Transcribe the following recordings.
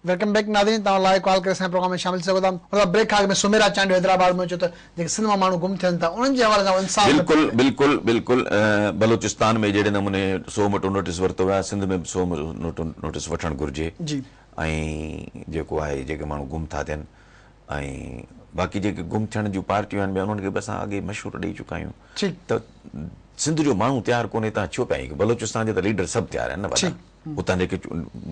Welcome back नाज़रीन, तव्हां live call करे असांजे प्रोग्राम में शामिल थी सघो था। मतिलबु ब्रेक खां अॻु में सुमेरा चांडियो हैदराबाद में चयो त जेके सिंध मां माण्हू गुम थियनि था उन्हनि जे हवाले सां इंसाफ़ बिल्कुलु बिल्कुलु बिल्कुलु बलूचिस्तान में जहिड़े नमूने 100 मिंट नोटिस वरितो वियो आहे, सिंध में 100 नोटिस वठणु घुरिजे। जी ऐं जेको आहे जेके माण्हू गुम था थियनि ऐं बाक़ी जेके गुम थियण जूं पार्टियूं आहिनि उन्हनि खे बि असां अॻे मशवरो ॾेई चुका आहियूं त सिंध जो माण्हू तयारु कोन्हे, तव्हां छो पिया बलूचिस्तान जा त लीडर सभु तयारु आहिनि न वॾा, उतां जेके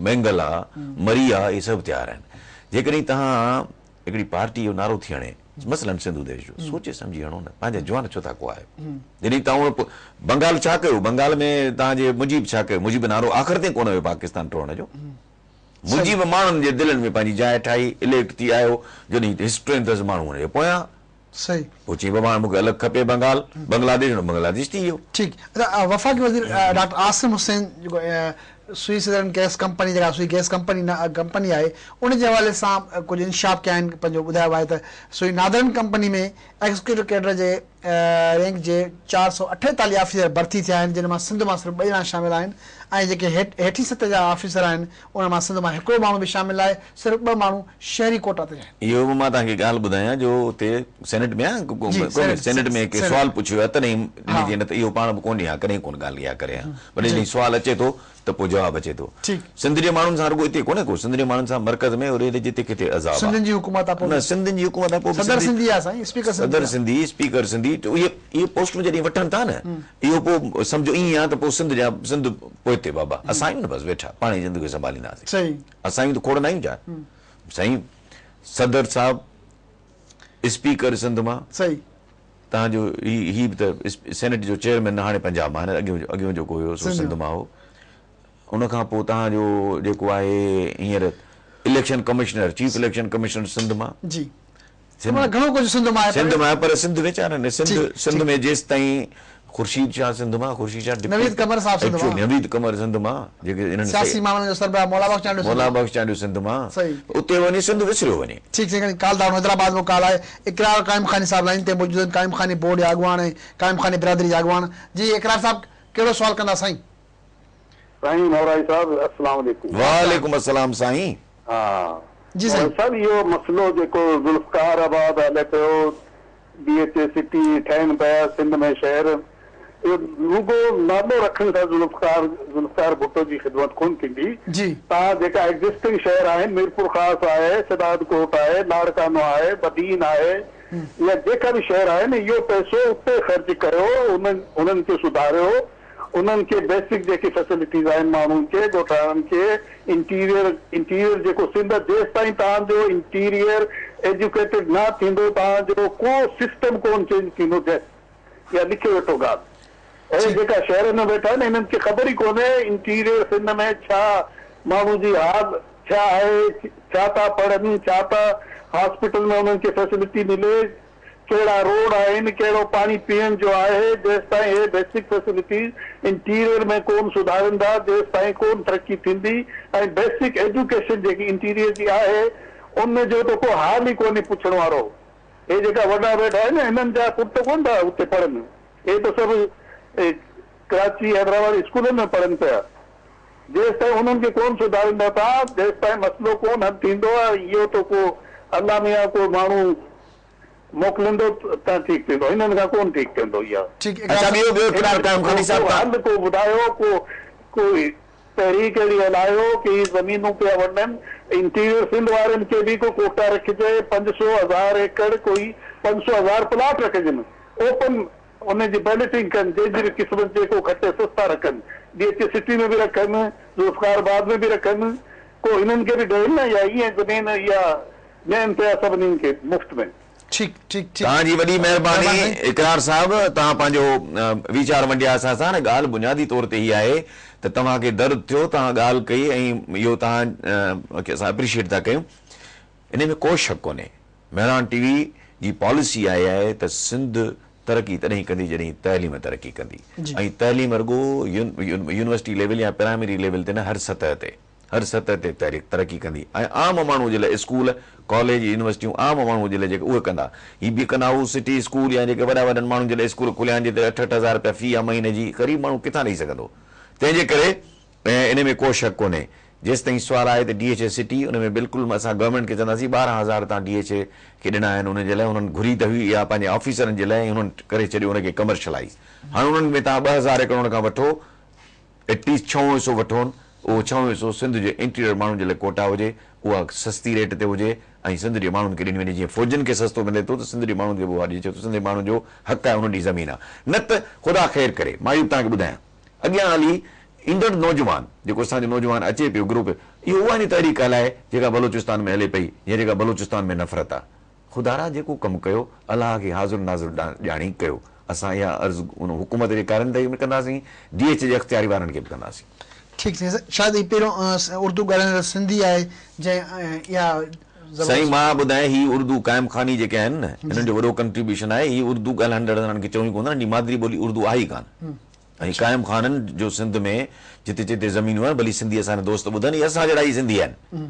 मैंगल आहे मरी आहे इहे सभु तयारु आहिनि। जेकॾहिं तव्हां हिकिड़ी पार्टी जो नारो थी हणे मसलन सिंधु देश जो सोचे सम्झी हणो न, पंहिंजा जवान छो था कुआयो। जॾहिं तव्हां बंगाल छा कयो, बंगाल में तव्हांजे मुजीब छा कयो, मुजीब नारो आख़िर ताईं कोन हुयो पाकिस्तान टोड़ण जो। मुजीब माण्हुनि जे दिलनि में पंहिंजी जाइ ठाही, इलेक्ट थी आयो, जॾहिं हिस्ट्री अथसि माण्हू हुनजे पोयां सही पोइ चई बाबा मूंखे अलॻि खपे बंगाल, बांग्लादेश थी वियो। ठीकु। वफ़ाक़ी वज़ीर डॉक्टर आसिम हुसैन जेको सुई सदरन गैस कंपनी जेका सुई गैस कंपनी आहे उन जे हवाले सां कुझु इंशाफ कया आहिनि। पंहिंजो ॿुधायो आहे त सुई नादरन कंपनी में एक्ज़ीक्यूटिव कैडर जे रैंक जे 448 ऑफिसर भर्ती थिया आहिनि, जिन मां सिंध मां सिर्फ़ु 2 ॼणा शामिल आहिनि ऐं जेके हेठी सतह जा ऑफिसर आहिनि उन मां सिंध मां हिकिड़ो माण्हू बि शामिल आहे, सिर्फ़ु 2 माण्हू शहरी कोटा ते आहिनि। इहो बि मां तव्हांखे ॻाल्हि ॿुधायां जो हुते सेनेट में आहे, सेनेट में के सुवाल पुछियो आहे तॾहिं न त इहो पाण बि कोन ॾियां कॾहिं कोन ॻाल्हि इहा करे, पर जॾहिं सुवाल अचे थो त पोइ जवाबु अचे थो। सिंध जे माण्हुनि सां रुॻो हिते कोन्हे को, सिंध जे माण्हुनि सां मर्कज़ में और जिते किथे अज़ाब आहे। सिंधियुनि जी हुकूमत आहे, न सिंधियुनि जी हुकूमत आहे, सदर सिंधी आहे साईं, सदर सिंधी, स्पीकर सिंधी, इहे पोस्टूं जॾहिं वठनि था न, इहो पोइ सम्झो ईअं आहे त पोइ सिंध पोइ हिते बाबा असां आहियूं न बसि वेठा पाण ई ज़िंदगी संभालींदासीं। सही, असां आहियूं त खोड़ न आहियूं छा साईं। सदर साहिबु स्पीकर सिंध मां, सही तव्हांजो ही बि त सेनेट जो चेयरमैन हाणे पंजाब मां, अॻियों जेको हुयो सो सिंध मां हो। उनखां पोइ तव्हांजो जेको आहे हींअर election commissioner, chief election commissioner Sindh मां जी, घणो कुझु सिंध मां आहे, पर सिंध वीचारनि सिंध में जेसि ताईं ख़ुर्शीद शाह सिंध मां, ख़ुर्शीद शाह नवीद कमर साहब सिंध मां, नवीद कमर सिंध मां, जेके इन्हनि सियासी मामलनि जो सरबराह मौला बख्श चांडियो सिंध मां, उते वञी सिंध विसरियो वञे। ठीक है। काल दावण हैदराबाद में काल है इकरार कायम खानी साहब लाइन ते मौजूद हैं, कायम खानी बोर्ड जा अगवान है, कायम खानी बिरादरी जा अगवान। जी इकरार साहब केड़ो सवाल कंदा साईं? साईं नौराई साहब अस्सलाम वालेकुम। वालेकुम अस्सलाम साईं। हां जी साईं। सर इहो मसलो जेको जुल्फकार आबाद हले पियो, बीएचए सिटी ठहन पिया सिंध में शहर, रुगो नालो रखण सां जुल्फकार भुट्टो जी ख़िदमत कोन थींदी। जी तव्हां जेका एग्जिस्टिंग शहर आहिनि, मीरपुर ख़ास आहे, सिदात कोट आहे, लाड़कानो आहे, बदीन आहे, या जेका बि शहर आहिनि, इहो पैसो उते ख़र्च कयो, उन्हनि खे सुधारियो, उन्हनि खे बेसिक जेकी फैसिलिटीज़ आहिनि माण्हुनि खे ॻोठाणनि खे, इंटीरियर जेको सिंध जेसि ताईं तव्हांजो इंटीरियर एजुकेटेड न थींदो तव्हांजो को सिस्टम कोन चेंज थींदो। या लिखी वेठो ॻाल्हि, ऐं जेका शहर में वेठा आहिनि इन्हनि खे ख़बर ई कोन्हे इंटीरियर सिंध में छा माण्हू जी हाल छा आहे, छा था पढ़नि, छा था हॉस्पिटल में उन्हनि खे फैसिलिटी मिले, कहिड़ा रोड आहिनि, कहिड़ो पाणी पीअण जो आहे। जेसि ताईं हे बेसिक फैसिलिटीज़ इंटीरियर में कोन सुधारींदा जेसि ताईं कोन तरक़ी थींदी। ऐं बेसिक एजुकेशन जेकी इंटीरियर जी आहे उन जो त को हाल ई कोन्हे पुछण वारो। हे जेका वॾा वेठा आहिनि हिननि जा पुट कोन था उते पढ़नि, हे त सभु कराची हैदराबाद स्कूलनि में पढ़नि पिया। जेसि ताईं उन्हनि खे कोन सुधारींदा था जेसि ताईं मसइलो कोन हल थींदो आहे। इहो त को अल्लाह मियां को माण्हू मोकिलींदो त ठीकु थींदो, हिननि खां कोन ठीकु थींदो। इहा हल को ॿुधायो, कोई तहरीक अहिड़ी हलायो की ज़मीनूं पिया वञनि, इंटीरियर सिंध वारनि खे बि को कोटा रखिजे, 500,000 एकड़, कोई 500,000 प्लाट रखजनि, ओपन उनजी बैलेटिंग कनि, जंहिंजी बि क़िस्मत जेको घटि सस्ता रखनि, बीएचए सिटी में बि रखनि, जुल्फकारबाद में बि रखनि, को हिननि खे बि ॾियनि न, या ईअं ज़मीन इहा ॾियनि पिया सभिनीनि खे मुफ़्त में। तव्हांजी वॾी महिरबानी इकरार साहब, तव्हां पंहिंजो वीचार वंडिया असां सां। न ॻाल्हि बुनियादी तौर ते हीअ आहे त तव्हांखे दर्द थियो, तव्हां ॻाल्हि कई ऐं इहो तव्हां असां एप्रिशिएट था कयूं, इन में को शक कोन्हे। मेहरान टीवी जी पॉलिसी आहे त सिंध तरक़ी तॾहिं कंदी जॾहिं तइलीम तरक़ी कंदी, ऐं तइलीम रुॻो यूनिवर्सिटी लेवल या प्राइमरी लेवल ते न, हर सतह ते तरक़ी कंदी। ऐं आम माण्हू जे लाइ स्कूल कॉलेज यूनिवर्सिटियूं आम माण्हू जे लाइ जेके उहे कंदा, हीअ बि कंदा हू सिटी स्कूल या जेके वॾा वॾनि माण्हुनि जे लाइ स्कूल खुलिया आहिनि जिते 8-8 हज़ार रुपया फी आहे महीने जी, ग़रीब माण्हू किथां ॾेई सघंदो। तंहिंजे करे इन में को शक कोन्हे जेसि ताईं सुवालु आहे त DHA सिटी उन में बिल्कुलु असां गवर्नमेंट खे चवंदासीं 12,000 तव्हां DHA खे ॾिना आहिनि उनजे लाइ उन्हनि घुरी त हुई या पंहिंजे ऑफिसरनि जे लाइ उन्हनि करे छॾियो उनखे कमर्शलाइज़ हाणे उन्हनि में तव्हां 2,000 एकड़ उन खां वठो एटलीस्ट 6 हिसो वठो उहो 6 हिसो सिंध जे इंटीरियर माण्हुनि जे लाइ कोटा हुजे उहा सस्ती रेट ते हुजे ऐं सिंध जे माण्हुनि खे ॾिनी वञे जीअं फौजियुनि खे सस्तो मिले थो त सिंध जे माण्हुनि खे बि उहा ॾिजे छो त सिंध जे माण्हुनि जो हक़ आहे उन ॾींहुं ज़मीन आहे न त ख़ुदा ख़ैर करे मायूं तव्हांखे ॿुधायां अॻियां हली ईंदड़ नौजवान जेको असांजो नौजवान अचे पियो ग्रुप इहो उहा ई तहरीक हलाए जेका बलोचिस्तान में हले पई या जेका बलोचिस्तान में नफ़रत आहे ख़ुदा जेको कमु कयो अलाह खे हाज़ुर नाज़ुर ॼाणी कयो असां इहा अर्ज़ु उन हुकूमत जे कारंदगी में कंदासीं DHA जे अख़्तियारी वारनि खे बि कंदासीं ठीकु साईं शायदि पहिरियों उर्दू ॻाल्हाइण सिंधी आहे जंहिं इहा साईं मां ॿुधायां ही उर्दू क़ाइम ख़ानी जेके आहिनि न हिननि जो वॾो कंट्रीब्यूशन आहे ही उर्दू ॻाल्हाईंदड़नि खे चवणी कोन हिन मादरी ॿोली उर्दू आहे ई कान ऐं क़ाइम ख़ाननि जो सिंध में जिते जिते ज़मीनूं आहिनि भली सिंधी असांजा दोस्त ॿुधनि इहे असां जहिड़ा ई सिंधी आहिनि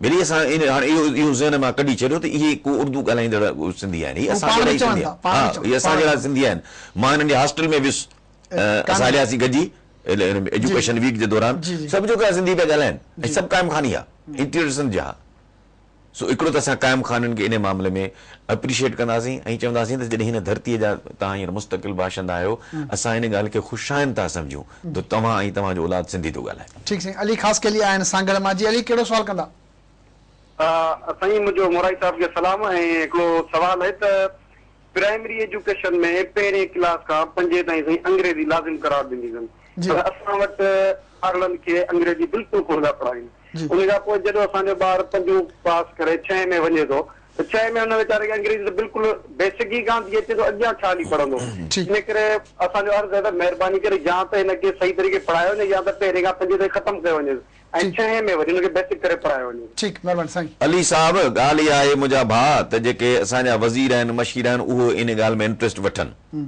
भली असां हाणे इहो ज़हन मां कढी छॾियो त इहे को उर्दू ॻाल्हाईंदड़ सिंधी आहिनि इहे असां जहिड़ा ई सिंधी आहिनि हा इहे असां जहिड़ा सिंधी आहिनि मां हिननि जे हॉस्टल में वियुसि असां हलियासीं गॾिजी एजुकेशन वीक जे दौरान सभु जेका सिंधी पिया ॻाल्हाइनि ऐं सभु क़ाइम ख़ानी आहे इंटीरियर सिंध जा सो हिकिड़ो त असां क़ाइम ख़ाननि खे इन मामले में अप्रिशिएट कंदासीं ऐं चवंदासीं त जॾहिं हिन धरतीअ जा तव्हां हींअर मुस्तक़िल बाशिंदा आहियो असां इन ॻाल्हि खे ख़ुशाइन था सम्झूं त तव्हां ऐं तव्हांजो औलाद सिंधी थो ॻाल्हाए ठीकु साईं अली ख़ासि के लिए आहिनि सांगड़ मां जी अली कहिड़ो सुवालु कंदा साईं मुंहिंजो मोराई साहब खे सलाम ऐं हिकिड़ो सुवालु आहे त प्राइमरी एजुकेशन में पहिरें क्लास खां 5 ताईं साईं अंग्रेजी लाज़िम करार ॾिनी अथनि पर असां वटि ॿारनि खे अंग्रेजी बिल्कुलु कोन था पढ़ाइनि उन खां पोइ जॾहिं असांजो ॿार 5 पास करे 6 में वञे थो त 6 में हुन वीचारे खे अंग्रेजी त बिल्कुलु बेसिक ई कान थी अचे थो अॻियां छा हली पढ़ंदो इन करे असांजो अर्ज़ु आहे त महिरबानी करे या त हिनखे सही तरीक़े पढ़ायो वञे या त पहिरें खां 5 ताईं ख़तमु कयो वञे ऐं 6 में वरी हुनखे बेसिक करे पढ़ायो वञे ठीकु महिरबानी साईं अली साहब ॻाल्हि इहा आहे मुंहिंजा भाउ त जेके असांजा वज़ीर आहिनि मशीर आहिनि उहो इन ॻाल्हि में इंट्रस्ट वठनि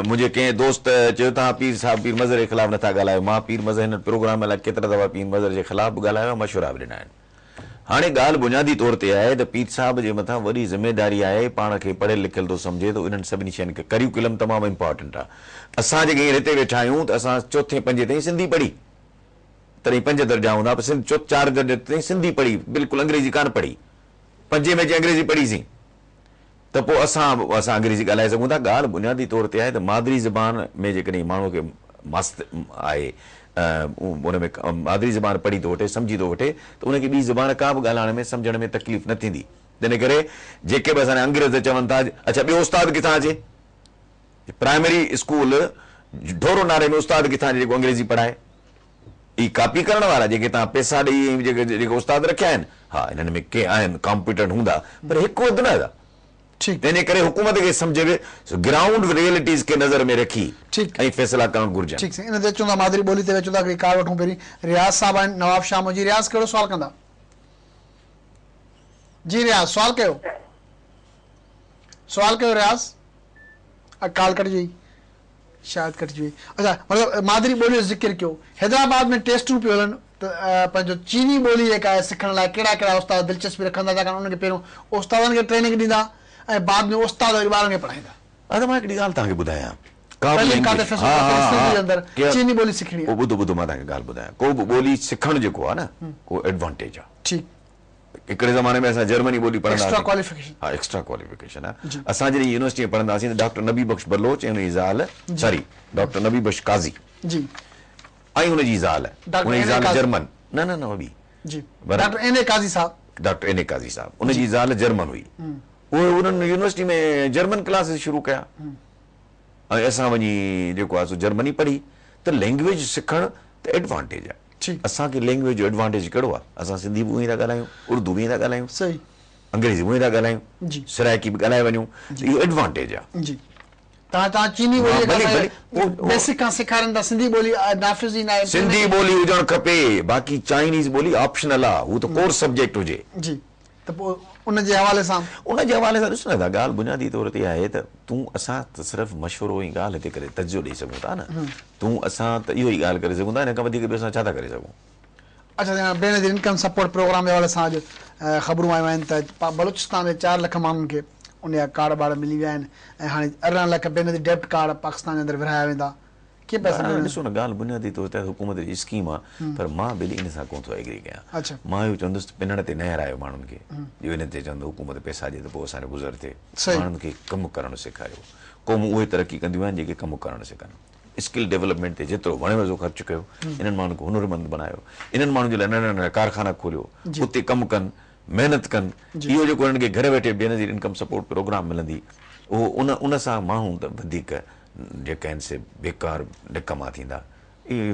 मुंहिंजे कंहिं दोस्त चयो तव्हां पीर साहिब पीर मज़र जे ख़िलाफ़ु नथा ॻाल्हायो मां पीर मज़र हिन प्रोग्राम लाइ केतिरा दफ़ा पीर मज़र जे ख़िलाफ़ु बि ॻाल्हायो मशवरा बि ॾिना आहिनि हाणे ॻाल्हि बुनियादी तौर ते आहे त पीर साहिब जे मथां वॾी ज़िमेदारी आहे पाण खे पढ़ियल लिखियल थो सम्झे त इन्हनि सभिनी शयुनि खे करिकुलम तमामु इम्पोर्टेंट आहे असां जेके हींअर हिते वेठा आहियूं त असां 4 5 ताईं सिंधी पढ़ी तॾहिं 5 दर्जा हूंदा पर 4 दर्जे ताईं सिंधी पढ़ी बिल्कुलु अंग्रेजी कान पढ़ी 5 में अंग्रेजी पढ़ीसीं त पोइ असां अंग्रेजी ॻाल्हाए सघूं था ॻाल्हि बुनियादी तौर ते आहे त मादरी ज़बान में जेकॾहिं माण्हू खे मस्तु आहे उन में मादरी ज़बान पढ़ी थो वठे सम्झी थो वठे त उनखे ॿी ज़बान का बि ॻाल्हाइण में सम्झण में तकलीफ़ न थींदी तंहिं करे जेके बि असांजा अंग्रेज़ चवनि था अच्छा ॿियो उस्ताद किथां अचे प्राइमरी स्कूल ढोरो नारे में उस्ताद किथां अचे जेको अंग्रेजी पढ़ाए ही कॉपी करण वारा जेके तव्हां पैसा ॾेई जेके उस्ताद रखिया आहिनि हा हिननि में के आहिनि कॉम्पिटेंट हूंदा पर हिकु वधि न आहे तंहिंजे करे हुकूमत खे सम्झे ग्राउंड रियलिटीज़ खे नज़र में रखी ऐं फ़ैसिला करणु घुरिजनि ठीकु साईं इन ते अचूं था मादरी ॿोली ते अचूं था हिकिड़ी कार वठूं पहिरीं रियाज़ साहब आहिनि नवाब शाह जी रियाज़ कहिड़ो सुवालु कंदा जी रियाज़ सुवालु कयो रियाज़ काल कटिजी वई शायदि कटिजी वई अच्छा मतिलबु मादरी ॿोलीअ जो ज़िक्र कयो हैदराबाद में टेस्टूं पियूं हलनि त पंहिंजो चीनी ॿोली जेका आहे सिखण लाइ कहिड़ा कहिड़ा उस्ताद दिलचस्पी रखंदा छाकाणि उनखे पहिरियों उस्तादनि खे ट्रेनिंग ॾींदा ऐं बाद में उस्ताद वरी ॿारनि खे पढ़ाईंदा मां हिकिड़ी ॻाल्हि तव्हांखे ॿुधायां चीनी ॿोली सिखणी आहे ॿुधो ॿुधो मां तव्हांखे ॻाल्हि ॿुधायां को बि ॿोली सिखणु जेको आहे न उहो एडवांटेज आहे ठीकु हिकिड़े ज़माने में असां जर्मनी ॿोली पढ़ंदा हा एक्स्ट्रा क्वालिफिकेशन आहे असां जॾहिं यूनिवर्सिटी में पढ़ंदासीं त डॉक्टर नबी बख्श बलोच ऐं हुनजी ज़ाल सॉरी डॉक्टर नबी बख्श काज़ी जी ऐं हुनजी ज़ाल जर्मन न न न ॿी डॉक्टर एन ए काज़ी साहब उनजी ज़ाल जर्मन हुई उहे उन्हनि यूनिवर्सिटी में जर्मन क्लासिस शुरू कया ऐं असां वञी जेको आहे सो जर्मनी पढ़ी त लैंग्वेज सिखणु त एडवांटेज आहे असांखे लैंग्वेज जो एडवांटेज कहिड़ो आहे असां सिंधी बि उहे था ॻाल्हायूं उर्दू बि था ॻाल्हायूं सही अंग्रेजी बि था ॻाल्हायूं सराइकी बि ॻाल्हाए वञूं इहो एडवांटेज आहे जी तव्हां चीनी ॿोली बेसिक खां सेखारनि था सिंधी ॿोली नाफ़िज़ ई न आहे सिंधी ॿोली हुजणु खपे बाक़ी चाइनीज़ ॿोली ऑप्शनल आहे हू त कोर्स सब्जेक्ट हुजे जी त पोइ उनजे हवाले सां ॾिसो न था ॻाल्हि बुनियादी तौर ते आहे त तूं असां त सिर्फ़ु मशवरो ई ॻाल्हि हिते करे तजियो ॾेई सघूं था न तूं असां त इहो ई ॻाल्हि करे सघूं था हिन खां वधीक ॿियो असां छा था करे सघूं अच्छा भेण जे इनकम सपोर्ट प्रोग्राम जे हवाले सां अॼु ख़बरूं आयूं आहिनि त बलूचिस्तान जे 4 लख माण्हुनि खे उन जा कार्ड ॿार मिली विया आहिनि ऐं हाणे 18 लख भेण जी डेबिट कार्ड पाकिस्तान जे अंदरि विरहाया वेंदा के पैसा ॾिसो न ॻाल्हि बुनियादी तौर ते हुकूमत जी स्कीम आहे पर मां ॿिली इन सां कोन थो एग्री कयां अच्छा मां इहो चवंदुसि पिनड़ ते न हरायो माण्हुनि खे जो इन ते चवंदो हुकूमत पैसा ॾिए त पोइ असांजो गुज़र थिए माण्हुनि खे कमु करणु सेखारियो क़ौमूं उहे तरक़ी कंदियूं आहिनि जेके कमु करणु सिखनि स्किल डेवलपमेंट ते जेतिरो वणे वेझो ख़र्चु कयो इन्हनि माण्हुनि खे हुनरमंद बनायो इन्हनि माण्हुनि जे लाइ नंढा नंढा कारखाना खोलियो उते कमु कनि महिनत कनि इहो जेको हिननि खे घरु वेठे बेनज़ीर इनकम सपोर्ट प्रोग्राम मिलंदी उहो उन सां माण्हू त वधीक जेका आहिनि से बेकार निकमा थींदा इहे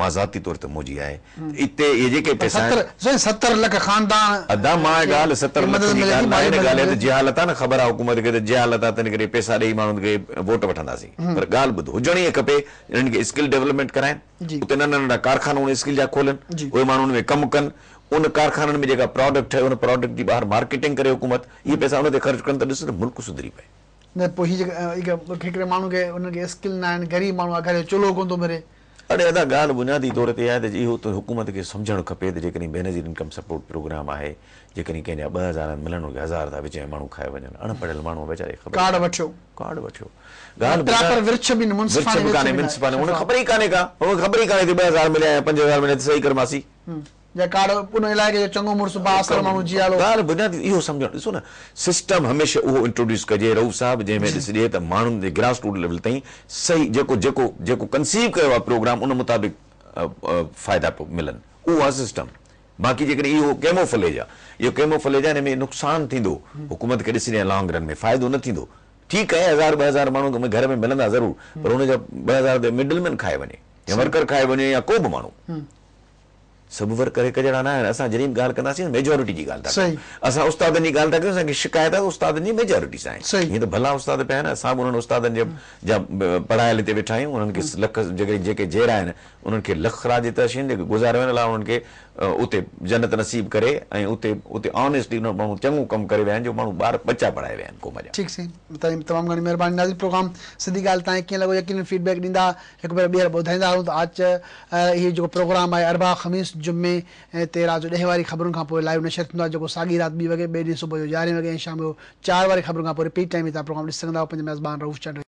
मां ज़ाती तौर ते मुंहिंजी आहे हिते इहे जेके पैसा 70 लख खानदान अदा मां ॻाल्हि 70 लख जी ॻाल्हि न आहे ॻाल्हि आहे त जहालत आहे न ख़बर आहे हुकूमत खे त जहालत आहे त इन करे पैसा ॾेई माण्हुनि खे वोट वठंदासीं पर ॻाल्हि ॿुधो हुजणी खपे इन्हनि खे स्किल डेवलपमेंट कराइनि उते नंढा नंढा कारखाना उन स्किल जा खोलनि उहे माण्हुनि में कमु कनि उन कारखाननि में जेका प्रोडक्ट आहे उन प्रोडक्ट जी ॿाहिरि मार्केटिंग करे हुकूमत इहे पैसा उन ते ख़र्च कनि त ॾिस त मुल्क सुधरी पए न पोइ हिकिड़े माण्हू खे उनखे स्किल न आहिनि ग़रीब माण्हू आहे घर जो चुल्हो कोन थो मिले अड़े अदा ॻाल्हि बुनियादी तौर ते आहे त इहो त हुकूमत खे सम्झणु खपे त जेकॾहिं बेनज़ीर इनकम सपोर्ट प्रोग्राम आहे जेकॾहिं कंहिंजा 2000 मिलनि 1000 था विच में माण्हू खाए वञनि अणपढ़ियल माण्हू वीचारे कार्ड वठो ख़बर ई कान्हे का ख़बर ई कान्हे 2000 मिलिया या 5000 मिलिया सही करमासीं या कार्ड उन इलाइक़े जो चङो मुड़ुसु बासर माण्हू जी हालो ॻाल्हि बुनियादी इहो सम्झणु ॾिसो न सिस्टम हमेशह उहो इंट्रोड्यूस कजे रऊफ़ साहब जंहिंमें ॾिसजे त माण्हुनि जे ग्रास रूट लेवल ताईं सही जेको कंसीव कयो आहे प्रोग्राम उन मुताबिक़ फ़ाइदा मिलनि उहो आहे सिस्टम बाक़ी जेकॾहिं इहो कैमोफ्लेज आहे इहो कैमोफ्लेज आहे हिन में नुक़सानु थींदो हुकूमत खे ॾिसजे लॉन्ग रन में फ़ाइदो न थींदो ठीकु आहे 1000 2000 माण्हू घर में मिलंदा ज़रूरु पर हुनजा 2000 ते मिडलमैन खाए वञे या वर्कर खाए वञे या को बि माण्हू सभु वर्कर हिकु जहिड़ा न आहिनि असां जॾहिं ॻाल्हि कंदासीं मेजोरिटी जी ॻाल्हि था असां उस्तादनि जी ॻाल्हि था कयूं असांखे शिकायत आहे उस्तादनि जी मेजोरिटी सां आहे हीअं त भला उस्ताद पिया आहिनि असां बि उन्हनि उस्तादनि जा पढ़ायल हिते वेठा आहियूं उन्हनि खे लख जेके जहिड़ा आहिनि उन्हनि खे लख राज त आहिनि जेके गुज़ारे वञल आहे उन्हनि खे उते जन्नत नसीब करे ऐं उते ऑनेस्टली माण्हू चङो कमु करे विया आहिनि जो माण्हू ॿार बचा पढ़ाए विया आहिनि क़ौम जा ठीकु साईं तमामु घणी महिरबानी नाज़रीन प्रोग्राम सिधी ॻाल्हि तव्हांखे कीअं लॻो यकीनन फीडबैक ॾींदा हिकु भेरो ॿीहर ॿुधाईंदा रहूं त आज हीउ जेको प्रोग्राम आहे अरबा ख़मीस जुमे ते राति जो 10 वारी ख़बरुनि खां पोइ लाइव नशर थींदो आहे जेको साॻी राति 2 वॻे ॿिए ॾींहुं सुबुह जो 11 वॻे ऐं शाम जो 4 वारी ख़बरुनि खां पोइ रिपीट टाइम में तव्हां प्रोग्राम ॾिसी सघंदा आहियो पंहिंजे मेज़बान रऊफ़ चंड